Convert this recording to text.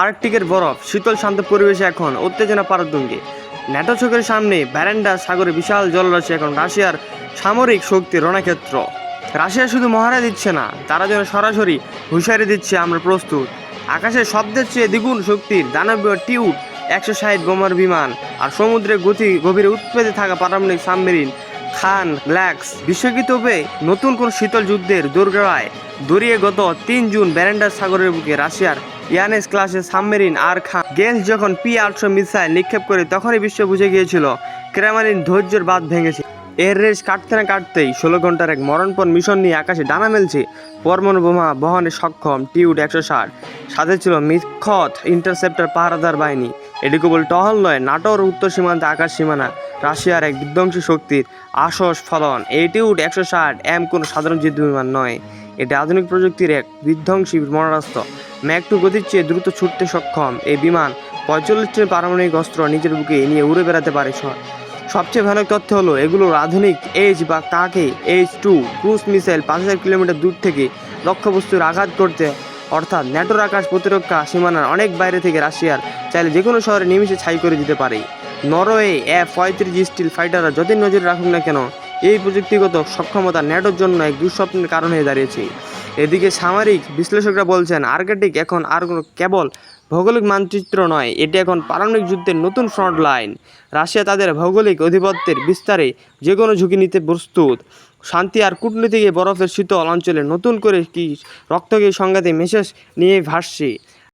আর্কটিকের বরফ শীতল শান্ত পরিবেশে এখন উত্তেজনা পারদুঙ্গে। ন্যাটো চোখের সামনে ব্যারেন্ডা সাগরে বিশাল জলরাশি এখন রাশিয়ার সামরিক শক্তির রণক্ষেত্র। রাশিয়া শুধু মহড়া দিচ্ছে না, তারা যেন সরাসরি হুঁশিয়ারি দিচ্ছে, আমরা প্রস্তুত। আকাশের শব্দের চেয়ে দ্বিগুণ শক্তির দানবীয় টিউব 160 বোমার বিমান আর সমুদ্রের গভীরে উৎপেতে থাকা পারমাণবিক সাবমেরিন খান ব্ল্যাক্স বিশ্বকিতবে নতুন কোন শীতল যুদ্ধের দোরগোড়ায় দড়িয়ে। গত 3 জুন ব্যারেন্ডা সাগরের বুকে রাশিয়ার ইয়ানেস ক্লাসের সাবমেরিন আর খান গেলস যখন P-800 মিসাইল নিক্ষেপ করে, তখনই বিশ্ব বুঝে গিয়েছিল ক্রেমলিন ধৈর্যের বাঁধ ভেঙেছে। এর রেস কাটতে না কাটতেই 16 ঘন্টার এক মরণপণ মিশন নিয়ে আকাশে ডানা মেলছে পরমাণু বোমা বহনে সক্ষম টিউড 160। সাথে ছিল মিথ্যত ইন্টারসেপ্টর পাহারাদার বাহিনী। এটি কেবল টহল নয়, নাটোর উত্তর সীমান্তে আকাশ সীমানা রাশিয়ার এক বিধ্বংসী শক্তির আশস ফলন। এই টিউড 160 কোনো সাধারণ যুদ্ধ বিমান নয়, এটি আধুনিক প্রযুক্তির এক বিধ্বংসী মরণাস্ত্র। ম্যাক 2 গতির চেয়ে দ্রুত ছুটতে সক্ষম এই বিমান 45 টন পারমাণবিক অস্ত্র নিজের বুকে নিয়ে উড়ে বেড়াতে পারে। সবচেয়ে ভয়ানক তথ্য হলো, এগুলোর আধুনিক H-2 ক্রুজ মিসাইল 5000 কিলোমিটার দূর থেকে লক্ষ্যবস্তুর আঘাত করতে, অর্থাৎ ন্যাটোর আকাশ প্রতিরক্ষা সীমানার অনেক বাইরে থেকে রাশিয়ার চাইলে যে কোনো শহরে নিমিষে ছাই করে দিতে পারে। নরওয়ে F-35 স্টিল ফাইটাররা যতই নজরে রাখুক না কেন, এই প্রযুক্তিগত সক্ষমতা ন্যাটোর জন্য এক দুঃস্বপ্নের কারণ হয়ে দাঁড়িয়েছে। এদিকে সামরিক বিশ্লেষকরা বলছেন, আর্কটিক এখন আর কেবল ভৌগোলিক মানচিত্র নয়, এটি এখন পারমাণবিক যুদ্ধের নতুন ফ্রন্ট লাইন। রাশিয়া তাদের ভৌগোলিক আধিপত্যের বিস্তারে যে কোনো ঝুঁকি নিতে প্রস্তুত। শান্তি আর কূটনীতিকে বরফের শীতল অঞ্চলে নতুন করে কি রক্তকে সংঘাতে মেসেজ নিয়ে ভাসছে।